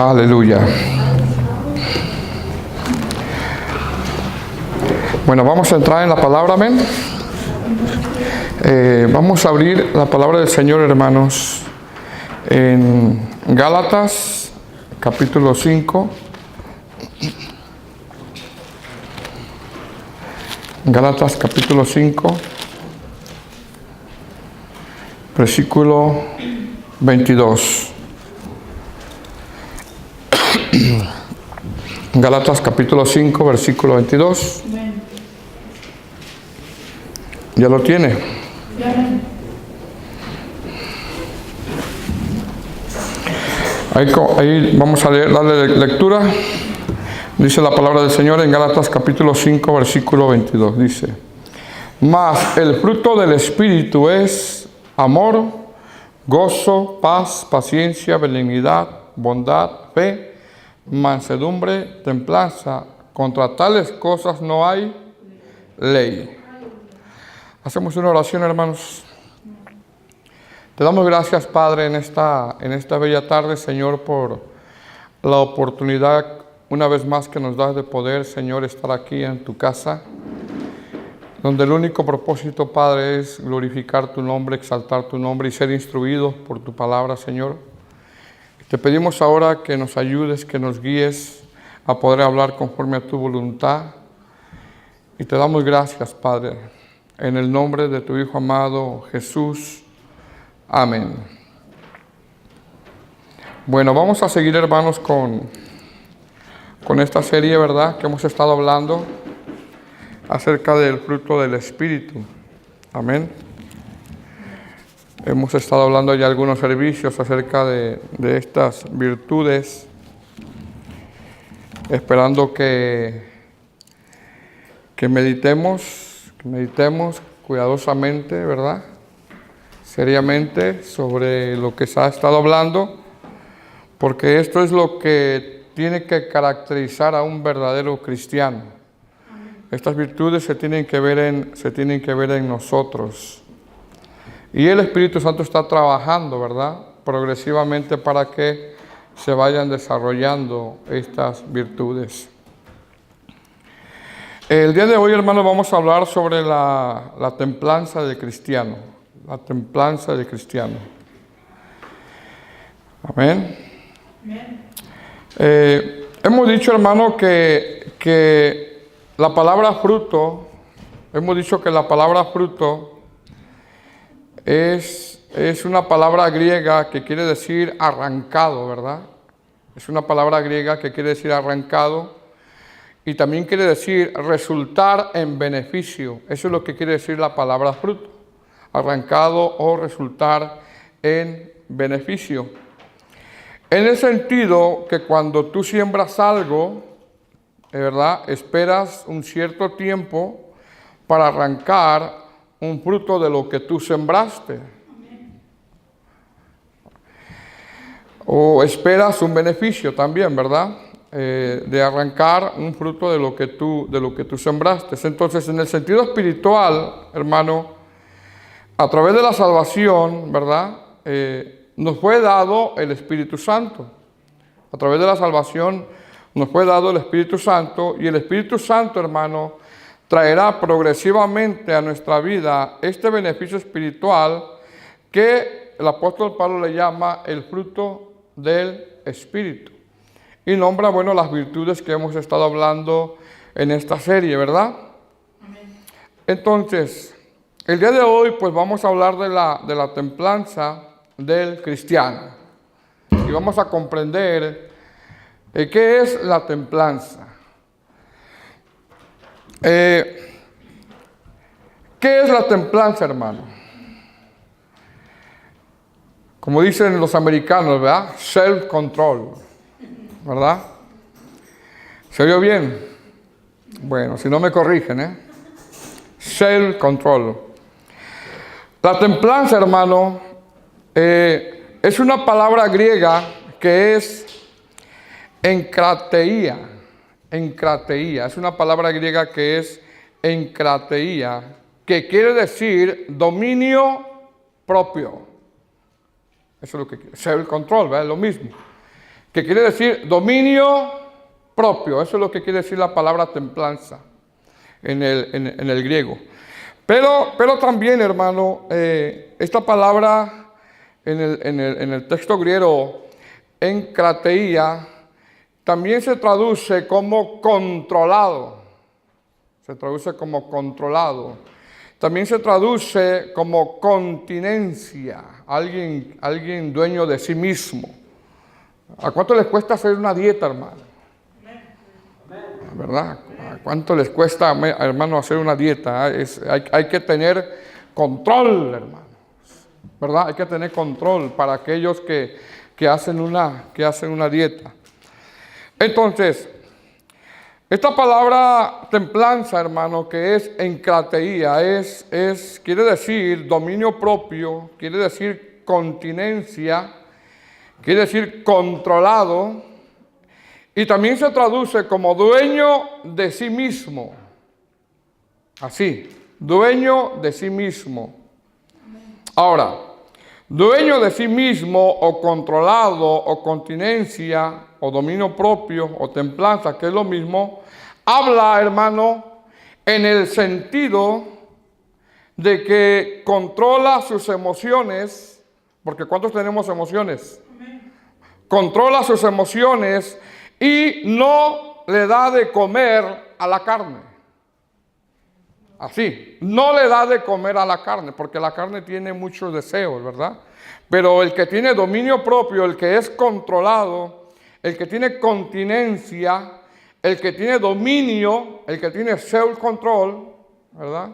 Aleluya. Bueno, vamos a entrar en la palabra, amén. Vamos a abrir la palabra del Señor, hermanos, en Gálatas, capítulo 5. Gálatas, capítulo 5, versículo 22. Gálatas capítulo 5, versículo 22. ¿Ya lo tiene? Ahí vamos a darle lectura. Dice la palabra del Señor en Gálatas capítulo 5, versículo 22. Dice: Mas el fruto del Espíritu es amor, gozo, paz, paciencia, benignidad, bondad, fe, mansedumbre, templanza. Contra tales cosas no hay ley. Hacemos una oración, hermanos. Te damos gracias, Padre, en esta bella tarde, Señor, por la oportunidad una vez más que nos das de poder, Señor, estar aquí en tu casa, donde el único propósito, Padre, es glorificar tu nombre, exaltar tu nombre y ser instruidos por tu palabra, Señor. Te pedimos ahora que nos ayudes, que nos guíes a poder hablar conforme a tu voluntad. Y te damos gracias, Padre, en el nombre de tu Hijo amado, Jesús. Amén. Bueno, vamos a seguir, hermanos, con esta serie, ¿verdad?, que hemos estado hablando acerca del fruto del Espíritu. Amén. Hemos estado hablando ya algunos servicios acerca de estas virtudes, esperando que meditemos cuidadosamente, ¿verdad?, seriamente sobre lo que se ha estado hablando, porque esto es lo que tiene que caracterizar a un verdadero cristiano. Estas virtudes se tienen que ver en nosotros. Y el Espíritu Santo está trabajando, ¿verdad?, progresivamente para que se vayan desarrollando estas virtudes. El día de hoy, hermanos, vamos a hablar sobre la templanza del cristiano. La templanza del cristiano. Amén. Hemos dicho, hermano, que la palabra fruto, es una palabra griega que quiere decir arrancado, ¿verdad? Es una palabra griega que quiere decir arrancado y también quiere decir resultar en beneficio. Eso es lo que quiere decir la palabra fruto, arrancado o resultar en beneficio. En el sentido que cuando tú siembras algo, ¿verdad?, esperas un cierto tiempo para arrancar un fruto de lo que tú sembraste. O esperas un beneficio también, ¿verdad?, de arrancar un fruto de lo que tú sembraste. Entonces, en el sentido espiritual, hermano, a través de la salvación, ¿verdad?, nos fue dado el Espíritu Santo. A través de la salvación nos fue dado el Espíritu Santo, y el Espíritu Santo, hermano, traerá progresivamente a nuestra vida este beneficio espiritual que el apóstol Pablo le llama el fruto del Espíritu. Y nombra, bueno, las virtudes que hemos estado hablando en esta serie, ¿verdad? Amén. Entonces, el día de hoy, pues vamos a hablar de la templanza del cristiano. Y vamos a comprender qué es la templanza. ¿Qué es la templanza, hermano? Como dicen los americanos, ¿verdad? Self-control, ¿verdad? ¿Se oyó bien? Bueno, si no me corrigen, ¿eh? Self-control. La templanza, hermano, es una palabra griega que es enkrateia. Enkrateia. Es una palabra griega que es enkrateia, que quiere decir dominio propio. Eso es lo que quiere. Self-control, ¿verdad? Lo mismo. que quiere decir dominio propio. Eso es lo que quiere decir la palabra templanza en el griego. Pero también, hermano, esta palabra en el texto griego, enkrateia, también se traduce como controlado. Se traduce como controlado. También se traduce como continencia. Alguien dueño de sí mismo. ¿A cuánto les cuesta hacer una dieta, hermano? ¿Verdad? ¿A cuánto les cuesta, hermano, hacer una dieta? Hay que tener control, hermano. ¿Verdad? Hay que tener control para aquellos que hacen una dieta. Entonces, esta palabra templanza, hermano, que es enkrateia, quiere decir dominio propio, quiere decir continencia, quiere decir controlado, y también se traduce como dueño de sí mismo. Así, dueño de sí mismo. Ahora, dueño de sí mismo o controlado o continencia o dominio propio o templanza, que es lo mismo, habla, hermano, en el sentido de que controla sus emociones, porque ¿cuántos tenemos emociones? Controla sus emociones y no le da de comer a la carne. Así, no le da de comer a la carne, porque la carne tiene muchos deseos, ¿verdad? Pero el que tiene dominio propio, el que es controlado, el que tiene continencia, el que tiene dominio, el que tiene self-control, ¿verdad?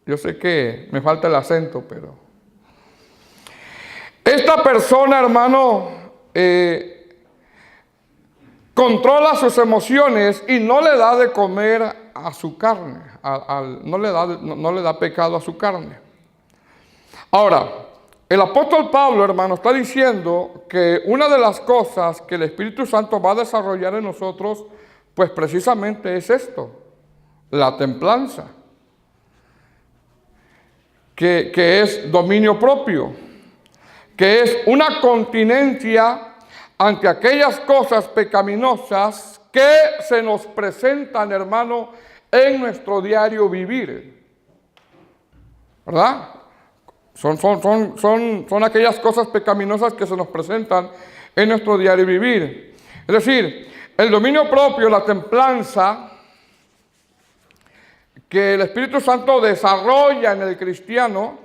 Yo sé que me falta el acento, pero... Esta persona, hermano, controla sus emociones y no le da de comer a su carne, no le da pecado a su carne. Ahora, el apóstol Pablo, hermano, está diciendo que una de las cosas que el Espíritu Santo va a desarrollar en nosotros, pues precisamente es esto, la templanza, que es dominio propio, que es una continencia ante aquellas cosas pecaminosas que se nos presentan, hermano, en nuestro diario vivir. ¿Verdad? Son aquellas cosas pecaminosas que se nos presentan en nuestro diario vivir. Es decir, el dominio propio, la templanza que el Espíritu Santo desarrolla en el cristiano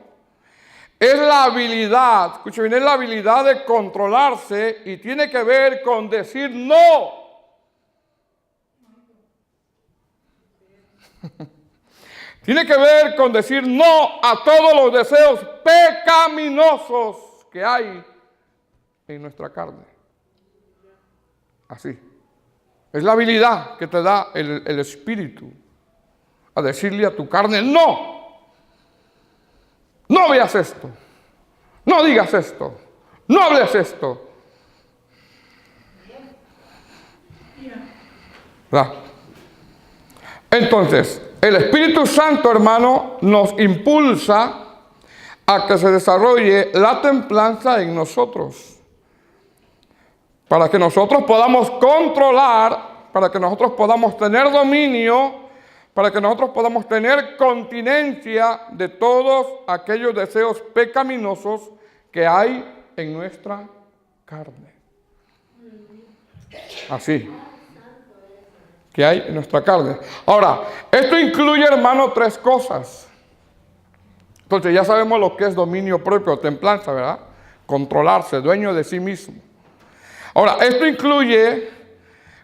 es la habilidad, escuche bien, es la habilidad de controlarse y tiene que ver con decir no. Tiene que ver con decir no a todos los deseos pecaminosos que hay en nuestra carne. Así. Es la habilidad que te da el Espíritu a decirle a tu carne no. No veas esto. No digas esto. No hables esto. ¿Verdad? Entonces, el Espíritu Santo, hermano, nos impulsa a que se desarrolle la templanza en nosotros. Para que nosotros podamos controlar, para que nosotros podamos tener dominio, para que nosotros podamos tener continencia de todos aquellos deseos pecaminosos que hay en nuestra carne. Así. Que hay en nuestra carne. Ahora, esto incluye, hermano, tres cosas. Entonces ya sabemos lo que es dominio propio, templanza, ¿verdad? Controlarse, dueño de sí mismo. Ahora, esto incluye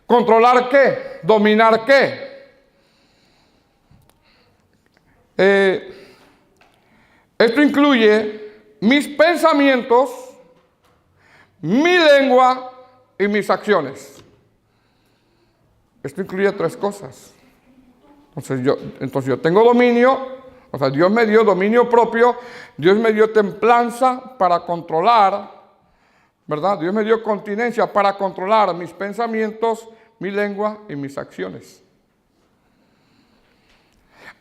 controlar ¿qué? Dominar ¿qué? Esto incluye mis pensamientos, mi lengua y mis acciones. Esto incluye tres cosas. Entonces yo tengo dominio, o sea, Dios me dio dominio propio, Dios me dio templanza para controlar, ¿verdad? Dios me dio continencia para controlar mis pensamientos, mi lengua y mis acciones.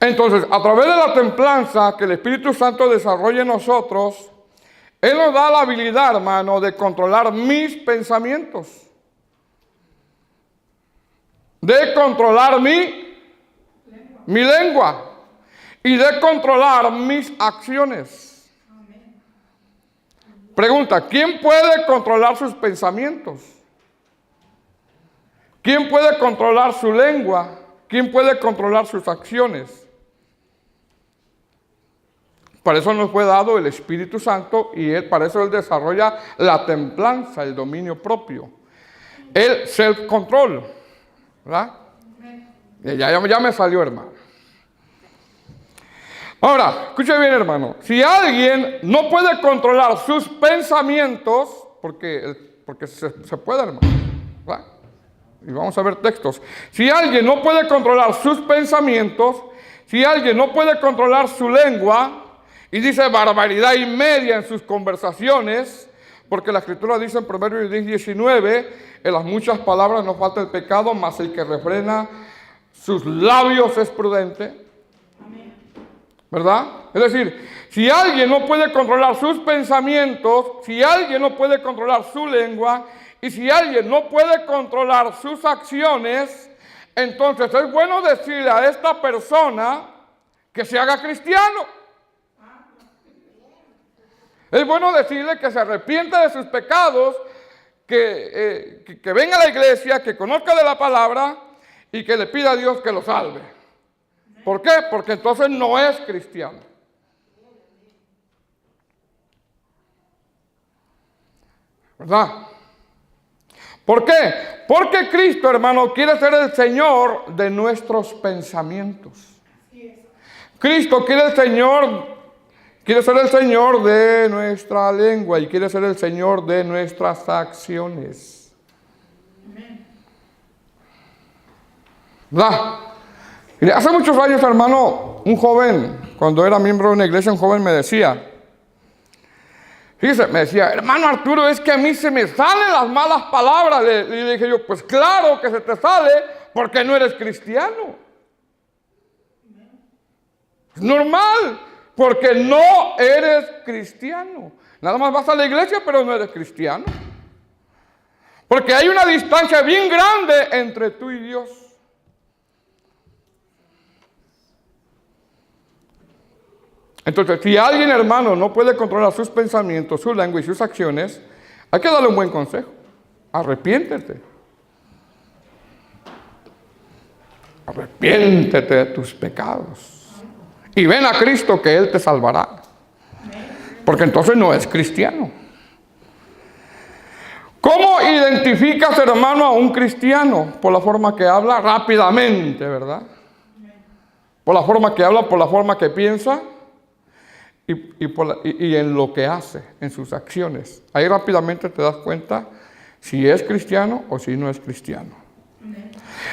Entonces, a través de la templanza que el Espíritu Santo desarrolla en nosotros, Él nos da la habilidad, hermano, de controlar mis pensamientos. De controlar mi lengua. Y de controlar mis acciones. Pregunta, ¿quién puede controlar sus pensamientos? ¿Quién puede controlar su lengua? ¿Quién puede controlar sus acciones? Para eso nos fue dado el Espíritu Santo y para eso Él desarrolla la templanza, el dominio propio. El self-control. ¿Verdad? Ya me salió, hermano. Ahora, escuche bien, hermano. Si alguien no puede controlar sus pensamientos, porque se puede, hermano, ¿verdad? Y vamos a ver textos. Si alguien no puede controlar sus pensamientos, si alguien no puede controlar su lengua, y dice barbaridad y media en sus conversaciones, porque la Escritura dice en Proverbios 10:19, en las muchas palabras no falta el pecado, mas el que refrena sus labios es prudente. ¿Verdad? Es decir, si alguien no puede controlar sus pensamientos, si alguien no puede controlar su lengua, y si alguien no puede controlar sus acciones, entonces es bueno decirle a esta persona que se haga cristiano. Es bueno decirle que se arrepienta de sus pecados, que venga a la iglesia, que conozca de la palabra y que le pida a Dios que lo salve. ¿Por qué? Porque entonces no es cristiano. ¿Verdad? ¿Por qué? Porque Cristo, hermano, quiere ser el Señor de nuestros pensamientos. Cristo quiere ser el Señor de nuestra lengua y quiere ser el Señor de nuestras acciones. ¿Verdad? Hace muchos años, hermano, un joven, cuando era miembro de una iglesia, un joven me decía, hermano Arturo, es que a mí se me salen las malas palabras. Le dije yo, pues claro que se te sale porque no eres cristiano. Es normal, porque no eres cristiano. Nada más vas a la iglesia, pero no eres cristiano. Porque hay una distancia bien grande entre tú y Dios. Entonces, si alguien, hermano, no puede controlar sus pensamientos, su lengua y sus acciones, hay que darle un buen consejo. Arrepiéntete. Arrepiéntete de tus pecados. Y ven a Cristo que Él te salvará. Porque entonces no es cristiano. ¿Cómo identificas, hermano, a un cristiano? Por la forma que habla rápidamente, ¿verdad? Por la forma que habla, por la forma que piensa. Y en lo que hace, en sus acciones. Ahí rápidamente te das cuenta si es cristiano o si no es cristiano.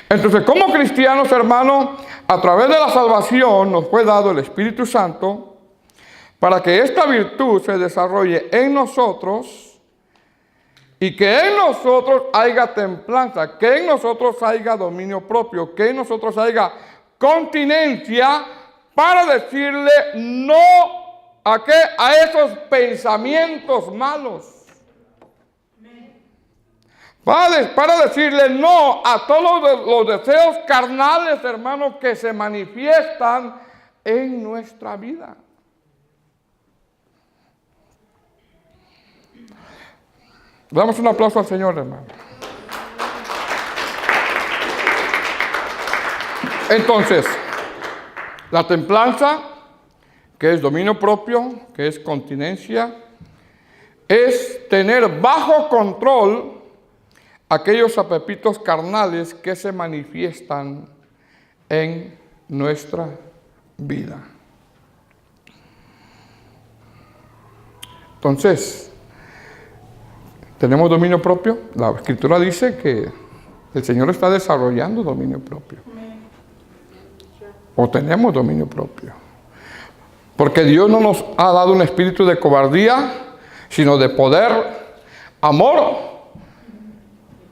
Entonces, como cristianos, hermano, a través de la salvación nos fue dado el Espíritu Santo para que esta virtud se desarrolle en nosotros y que en nosotros haya templanza, que en nosotros haya dominio propio, que en nosotros haya continencia para decirle no ¿a qué? A esos pensamientos malos. Para decirle no a todos los deseos carnales, hermanos, que se manifiestan en nuestra vida. Damos un aplauso al Señor, hermano. Entonces, la templanza, que es dominio propio, que es continencia, es tener bajo control aquellos apetitos carnales que se manifiestan en nuestra vida. Entonces, ¿tenemos dominio propio? La Escritura dice que el Señor está desarrollando dominio propio. O tenemos dominio propio. Porque Dios no nos ha dado un espíritu de cobardía, sino de poder, amor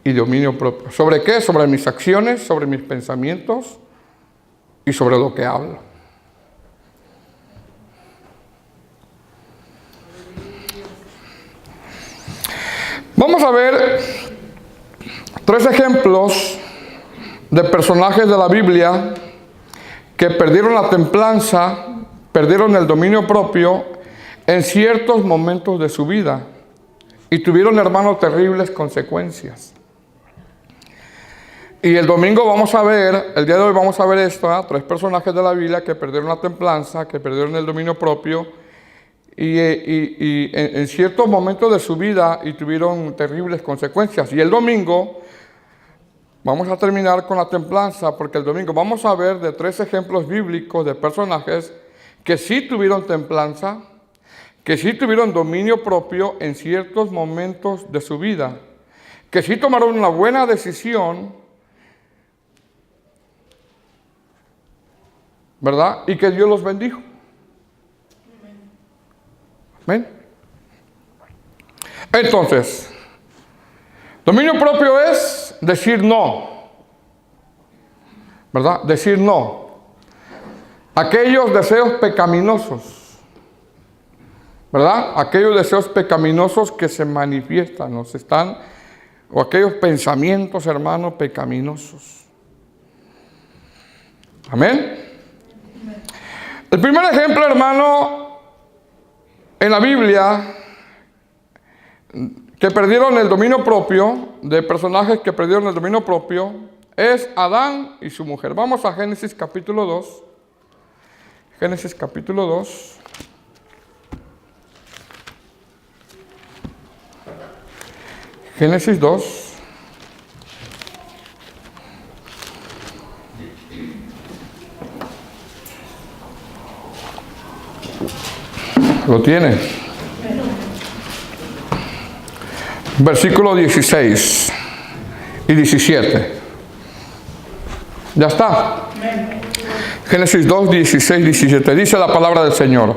y dominio propio. ¿Sobre qué? Sobre mis acciones, sobre mis pensamientos y sobre lo que hablo. Vamos a ver 3 ejemplos de personajes de la Biblia que perdieron la templanza, perdieron el dominio propio en ciertos momentos de su vida y tuvieron, hermanos, terribles consecuencias. Y el domingo vamos a ver, el día de hoy vamos a ver esto, 3 personajes de la Biblia que perdieron la templanza, que perdieron el dominio propio y en ciertos momentos de su vida y tuvieron terribles consecuencias. Y el domingo vamos a terminar con la templanza, porque el domingo vamos a ver de 3 ejemplos bíblicos de personajes que sí tuvieron templanza, que sí tuvieron dominio propio en ciertos momentos de su vida, que sí tomaron una buena decisión, ¿verdad? Y que Dios los bendijo. ¿Ven? Entonces, dominio propio es decir no, ¿verdad? Decir no. Aquellos deseos pecaminosos, ¿verdad? Aquellos deseos pecaminosos que se manifiestan, o aquellos pensamientos, hermanos, pecaminosos. Amén. El primer ejemplo, hermano, en la Biblia, que perdieron el dominio propio, de personajes que perdieron el dominio propio, es Adán y su mujer. Vamos a Génesis capítulo 2. Génesis capítulo 2. Génesis 2. ¿Lo tiene? Versículo 16 y 17. ¿Ya está? Génesis 2, 16, 17. Dice la palabra del Señor.